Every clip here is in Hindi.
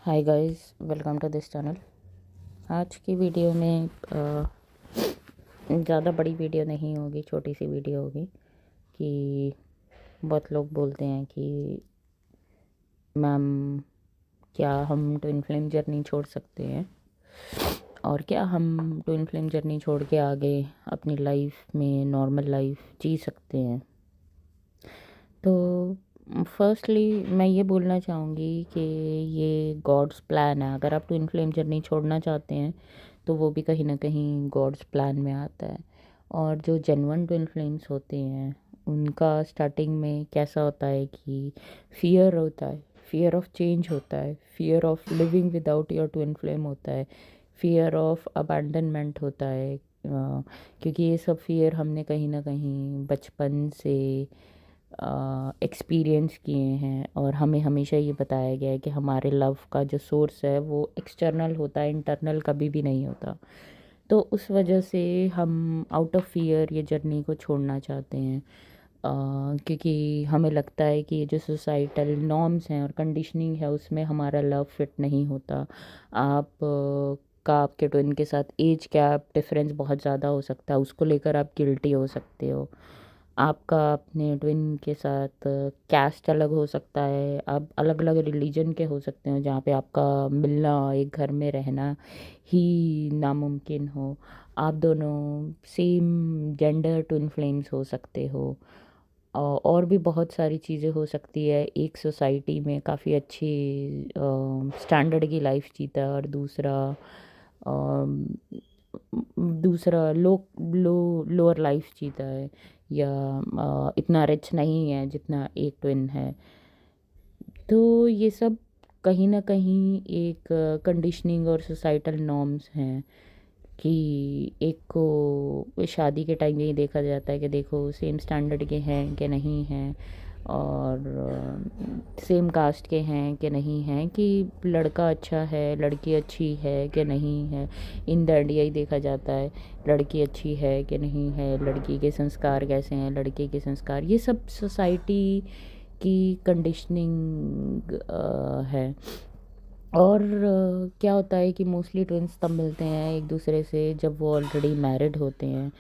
Hi guys, welcome to this channel. आज की वीडियो में ज़्यादा बड़ी वीडियो नहीं होगी, छोटी सी वीडियो होगी। कि बहुत लोग बोलते हैं कि मैम, क्या हम ट्विन फ्लेम जर्नी छोड़ सकते हैं, और क्या हम ट्विन फ्लेम जर्नी छोड़ के आगे अपनी लाइफ में नॉर्मल लाइफ जी सकते हैं। तो फर्स्टली मैं ये बोलना चाहूँगी कि ये गॉड्स प्लान है। अगर आप ट्विन फ्लेम जर्नी छोड़ना चाहते हैं तो वो भी कहीं ना कहीं गॉड्स प्लान में आता है। और जो जेन्युइन ट्विन फ्लेम्स होते हैं उनका स्टार्टिंग में कैसा होता है कि फियर होता है, फियर ऑफ चेंज होता है, fear of living without your twin flame होता है, फियर ऑफ अबैंडनमेंट होता है। क्योंकि ये सब फियर हमने कहीं ना कहीं बचपन से एक्सपीरियंस किए हैं, और हमें हमेशा ये बताया गया है कि हमारे लव का जो सोर्स है वो एक्सटर्नल होता है, इंटरनल कभी भी नहीं होता। तो उस वजह से हम आउट ऑफ फियर ये जर्नी को छोड़ना चाहते हैं। क्योंकि हमें लगता है कि ये जो सोसाइटल नॉर्म्स हैं और कंडीशनिंग है उसमें हमारा लव फिट नहीं होता। आपके ट्विन के साथ एज गैप डिफरेंस बहुत ज़्यादा हो सकता है, उसको लेकर आप गिल्टी हो सकते हो। आपका अपने ट्विन के साथ कैस्ट अलग हो सकता है, आप अलग अलग रिलीजन के हो सकते हो जहाँ पे आपका मिलना, एक घर में रहना ही नामुमकिन हो। आप दोनों सेम जेंडर ट्विन फ्लेम्स हो सकते हो। और भी बहुत सारी चीज़ें हो सकती है। एक सोसाइटी में काफ़ी अच्छी स्टैंडर्ड की लाइफ जीता है, और दूसरा अम, दूसरा लोअर लाइफ जीता है, या इतना रिच नहीं है जितना एक ट्विन है। तो ये सब कहीं ना कहीं एक कंडीशनिंग और सोसाइटल नॉर्म्स हैं कि एक को शादी के टाइम यही देखा जाता है कि देखो सेम स्टैंडर्ड के हैं कि नहीं हैं, और सेम कास्ट के हैं कि नहीं हैं, कि लड़का अच्छा है, लड़की अच्छी है कि नहीं है। इन द एंड यही देखा जाता है, लड़की अच्छी है कि नहीं है, लड़की के संस्कार कैसे हैं, लड़के के संस्कार। ये सब सोसाइटी की कंडीशनिंग है। और क्या होता है कि मोस्टली ट्विन्स तब मिलते हैं एक दूसरे से जब वो ऑलरेडी मैरिड होते हैं।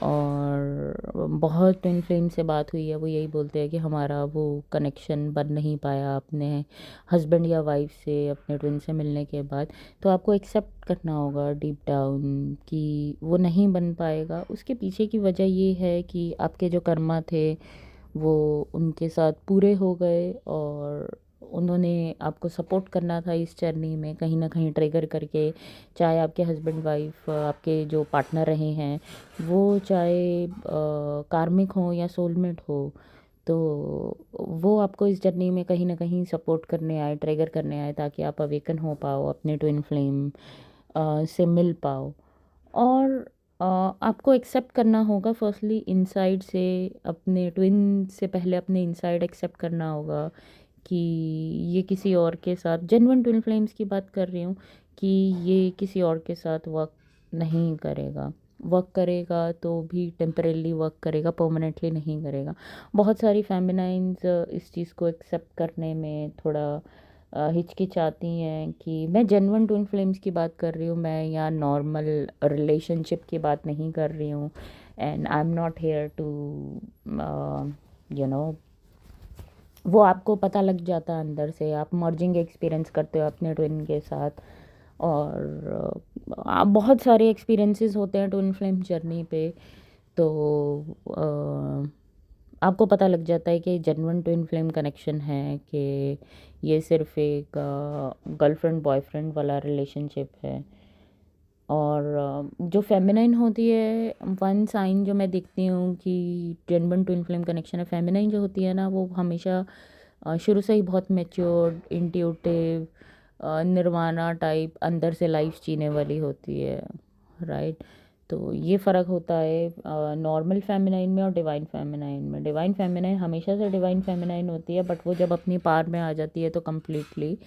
और बहुत ट्विन फ्लेम से बात हुई है, वो यही बोलते हैं कि हमारा वो कनेक्शन बन नहीं पाया अपने हस्बैंड या वाइफ से अपने ट्विन से मिलने के बाद। तो आपको एक्सेप्ट करना होगा डीप डाउन कि वो नहीं बन पाएगा। उसके पीछे की वजह ये है कि आपके जो कर्मा थे वो उनके साथ पूरे हो गए, और उन्होंने आपको सपोर्ट करना था इस जर्नी में कहीं ना कहीं ट्रिगर करके। चाहे आपके हस्बैंड वाइफ, आपके जो पार्टनर रहे हैं, वो चाहे कार्मिक हो या सोलमेट हो, तो वो आपको इस जर्नी में कहीं ना कहीं सपोर्ट करने आए, ट्रिगर करने आए, ताकि आप अवेकन हो पाओ, अपने ट्विन फ्लेम से मिल पाओ। और आपको एक्सेप्ट करना होगा फर्स्टली इनसाइड से, अपने ट्विन से पहले अपने इनसाइड एक्सेप्ट करना होगा कि ये किसी और के साथ, जेन्युइन ट्विन फ्लेम्स की बात कर रही हूँ, कि ये किसी और के साथ वर्क नहीं करेगा। वर्क करेगा तो भी टेम्परेली वर्क करेगा, परमानेंटली नहीं करेगा। बहुत सारी फेमिनाइंस इस चीज़ को एक्सेप्ट करने में थोड़ा हिचकिचाती हैं। कि मैं जेन्युइन ट्विन फ्लेम्स की बात कर रही हूँ, मैं यहाँ नॉर्मल रिलेशनशिप की बात नहीं कर रही हूँ। And I am not here to you know वो आपको पता लग जाता है अंदर से, आप मर्जिंग एक्सपीरियंस करते हो अपने ट्विन के साथ। और बहुत सारे एक्सपीरियंसेस होते हैं ट्विन फ्लेम जर्नी पे। तो आपको पता लग जाता है कि जेन्युइन ट्विन फ्लेम कनेक्शन है, कि ये सिर्फ एक गर्लफ्रेंड बॉयफ्रेंड वाला रिलेशनशिप है। और जो फेमिनाइन होती है, वन साइन जो मैं देखती हूँ कि जेन्युइन ट्विन फ्लेम कनेक्शन है, फेमिनाइन जो होती है ना, वो हमेशा शुरू से ही बहुत मैच्योर्ड, इंट्यूटिव, निर्वाणा टाइप अंदर से लाइफ जीने वाली होती है। राइट। तो ये फ़र्क होता है नॉर्मल फेमिनाइन में और डिवाइन फेमिनाइन में। डिवाइन फेमिनाइन हमेशा से डिवाइन फेमिनाइन होती है, बट वो जब अपनी पार में आ जाती है तो कम्प्लीटली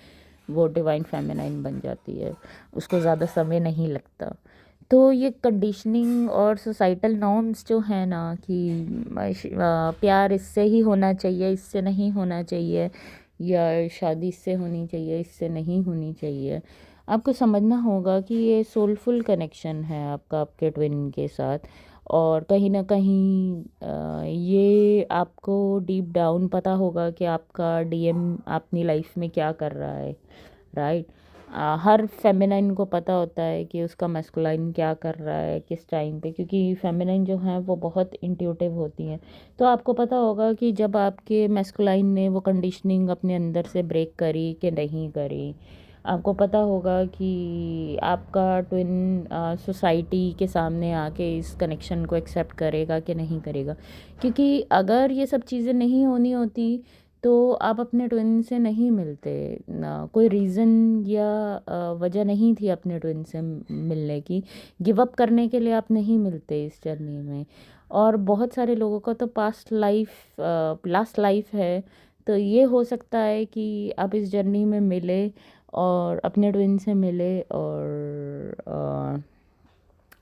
वो डिवाइन फेमिनाइन बन जाती है, उसको ज़्यादा समय नहीं लगता। तो ये कंडीशनिंग और सोसाइटल नॉर्म्स जो है ना, कि प्यार इससे ही होना चाहिए, इससे नहीं होना चाहिए, या शादी इससे होनी चाहिए, इससे नहीं होनी चाहिए। आपको समझना होगा कि ये सोलफुल कनेक्शन है आपका आपके ट्विन के साथ, और कहीं ना कहीं ये आपको डीप डाउन पता होगा कि आपका डीएम अपनी लाइफ में क्या कर रहा है, राइट। हर फेमिनाइन को पता होता है कि उसका मैस्कुलाइन क्या कर रहा है किस टाइम पे, क्योंकि फेमिनाइन जो हैं वो बहुत इंट्यूटिव होती हैं। तो आपको पता होगा कि जब आपके मैस्कुलाइन ने वो कंडीशनिंग अपने अंदर से ब्रेक करी कि नहीं करी। आपको पता होगा कि आपका ट्विन सोसाइटी के सामने आके इस कनेक्शन को एक्सेप्ट करेगा कि नहीं करेगा, क्योंकि अगर ये सब चीज़ें नहीं होनी होती तो आप अपने ट्विन से नहीं मिलते ना। कोई रीज़न या वजह नहीं थी अपने ट्विन से मिलने की। गिव अप करने के लिए आप नहीं मिलते इस जर्नी में। और बहुत सारे लोगों का तो लास्ट लाइफ है, तो ये हो सकता है कि आप इस जर्नी में मिले और अपने ट्विन से मिले, और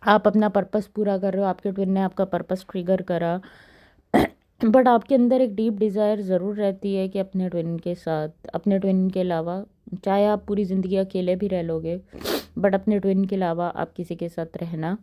आप अपना पर्पस पूरा कर रहे हो, आपके ट्विन ने आपका पर्पस ट्रिगर करा। बट आपके अंदर एक डीप डिज़ायर ज़रूर रहती है कि अपने ट्विन के साथ, अपने ट्विन के अलावा, चाहे आप पूरी ज़िंदगी अकेले भी रह लोगे, बट अपने ट्विन के अलावा आप किसी के साथ रहना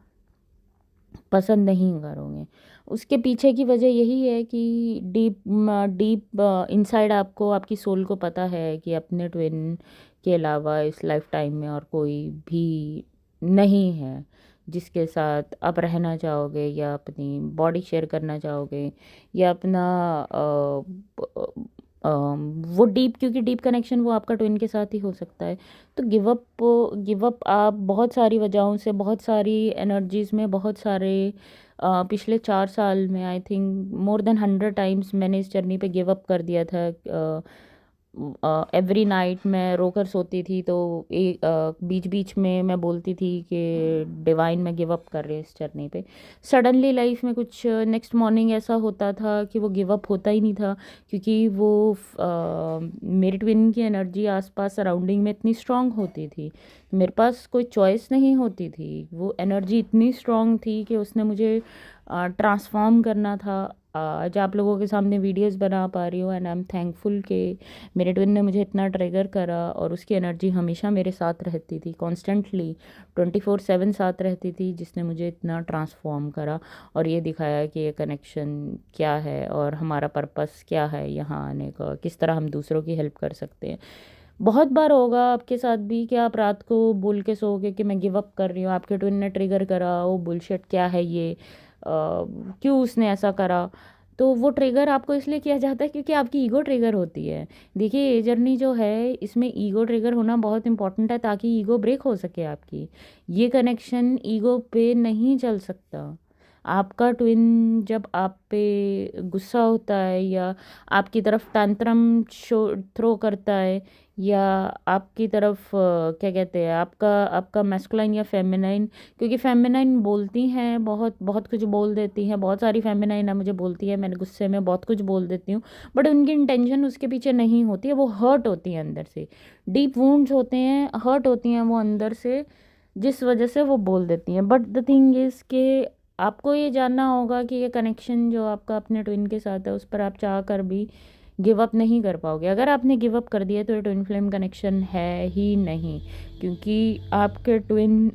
पसंद नहीं करोगे। उसके पीछे की वजह यही है कि डीप डीप इनसाइड आपको, आपकी सोल को पता है कि अपने ट्विन के अलावा इस लाइफ टाइम में और कोई भी नहीं है जिसके साथ आप रहना चाहोगे या अपनी बॉडी शेयर करना चाहोगे या अपना वो डीप, क्योंकि डीप कनेक्शन वो आपका ट्विन के साथ ही हो सकता है। तो गिव अप आप बहुत सारी वजहों से, बहुत सारी एनर्जीज में, बहुत सारे पिछले 4 साल में I think more than 100 times मैंने इस जर्नी पे गिव अप कर दिया था। एवरी नाइट मैं रोकर सोती थी, तो बीच बीच में मैं बोलती थी कि डिवाइन मैं गिव अप कर रही हूँ इस जर्नी पे। सडनली लाइफ में कुछ नेक्स्ट मॉर्निंग ऐसा होता था कि वो गिव अप होता ही नहीं था, क्योंकि वो मेरे ट्विन की एनर्जी आसपास सराउंडिंग में इतनी स्ट्रांग होती थी, मेरे पास कोई चॉइस नहीं होती थी। वो एनर्जी इतनी स्ट्रांग थी कि उसने मुझे ट्रांसफॉर्म करना था। आज आप लोगों के सामने वीडियोस बना पा रही हूँ, एंड आई एम थैंकफुल कि मेरे ट्विन ने मुझे इतना ट्रिगर करा, और उसकी एनर्जी हमेशा मेरे साथ रहती थी, कॉन्स्टेंटली 24/7 साथ रहती थी, जिसने मुझे इतना ट्रांसफॉर्म करा और ये दिखाया कि ये कनेक्शन क्या है और हमारा पर्पस क्या है यहाँ आने का, किस तरह हम दूसरों की हेल्प कर सकते हैं। बहुत बार होगा आपके साथ भी कि आप रात को बोल के सोओगे कि मैं गिव अप कर रही हूँ, आपके ट्विन ने ट्रिगर करा, ओ बुलशिट क्या है ये, क्यों उसने ऐसा करा। तो वो ट्रिगर आपको इसलिए किया जाता है क्योंकि आपकी ईगो ट्रिगर होती है। देखिए ये जर्नी जो है इसमें ईगो ट्रिगर होना बहुत इंपॉर्टेंट है, ताकि ईगो ब्रेक हो सके आपकी। ये कनेक्शन ईगो पे नहीं चल सकता। आपका ट्विन जब आप पे गुस्सा होता है या आपकी तरफ टैंट्रम शो थ्रो करता है, या आपकी तरफ क्या कहते हैं, आपका आपका मैस्कुलाइन या फेमिनाइन, क्योंकि फेमिनाइन बोलती हैं, बहुत बहुत कुछ बोल देती हैं। बहुत सारी फेमिनाइन है मुझे बोलती है, मैंने गुस्से में बहुत कुछ बोल देती हूँ, बट उनकी इंटेंशन उसके पीछे नहीं होती है, वो हर्ट होती है अंदर से। डीप वुंड्स होते हैं, हर्ट होती हैं वो अंदर से, जिस वजह से वो बोल देती हैं। बट द थिंग इज़ कि आपको ये जानना होगा कि ये कनेक्शन जो आपका अपने ट्विन के साथ है उस पर आप चाह कर भी गिव अप नहीं कर पाओगे। अगर आपने गिव अप कर दिया तो ये ट्विन फ्लेम कनेक्शन है ही नहीं, क्योंकि आपके ट्विन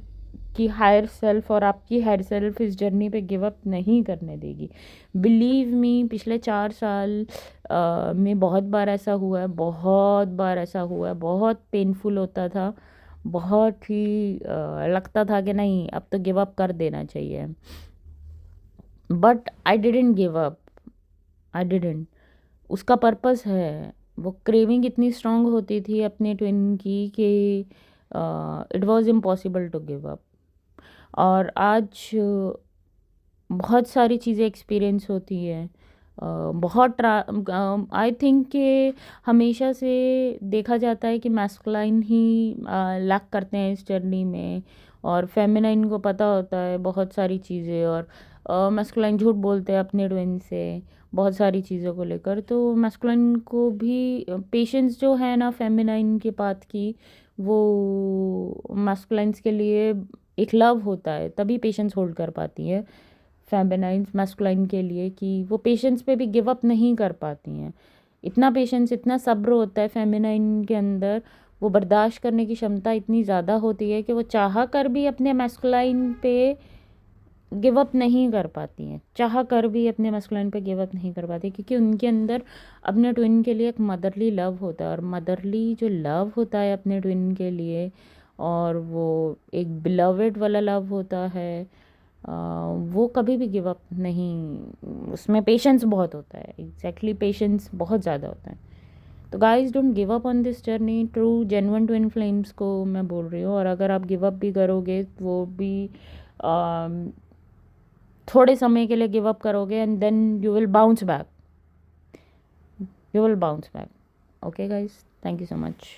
की हायर सेल्फ और आपकी हायर सेल्फ इस जर्नी पे गिव अप नहीं करने देगी। बिलीव मी, पिछले 4 साल में बहुत बार ऐसा हुआ है, बहुत बार ऐसा हुआ है, बहुत पेनफुल होता था, बहुत ही लगता था कि नहीं अब तो गिव अप कर देना चाहिए। But I didn't give up, I didn't. उसका पर्पस है, वो क्रेविंग इतनी स्ट्रांग होती थी अपने ट्विन की कि it was impossible to give up. और आज बहुत सारी चीज़ें एक्सपीरियंस होती हैं, बहुत आई थिंक कि हमेशा से देखा जाता है कि मैस्कुलाइन ही लैक करते हैं इस जर्नी में, और फेमिनाइन को पता होता है बहुत सारी चीज़ें, और मैस्कुलाइन झूठ बोलते हैं अपने ट्विन से बहुत सारी चीज़ों को लेकर। तो मैस्कुलाइन को भी पेशेंस जो है ना फेमिनाइन के पास की, वो मैस्कुलाइंस के लिए एक लव होता है, तभी पेशेंस होल्ड कर पाती है फेमिनाइन्स मैस्कुलाइन के लिए, कि वो पेशेंस पे भी गिव अप नहीं कर पाती हैं। इतना पेशेंस, इतना सब्र होता है फेमिनाइन के अंदर, वो बर्दाश्त करने की क्षमता इतनी ज़्यादा होती है कि वो चाह कर भी अपने मैस्कुलाइन पे गिव अप नहीं कर पाती हैं, चाह कर भी अपने मस्कुलाइन पे गिव अप नहीं कर पाती, क्योंकि उनके अंदर अपने ट्विन के लिए एक मदरली लव होता है। और मदरली जो लव होता है अपने ट्विन के लिए, और वो एक बिलवेड वाला लव होता है, वो कभी भी गिव अप नहीं, उसमें पेशेंस बहुत होता है, एग्जैक्टली पेशेंस बहुत ज़्यादा होता है। तो guys don't give up on this journey, true genuine twin flames को मैं बोल रही हूँ। और अगर आप गिव अप भी करोगे वो भी थोड़े समय के लिए गिव अप करोगे, and then you will bounce back, you will bounce back. Okay guys, thank you so much.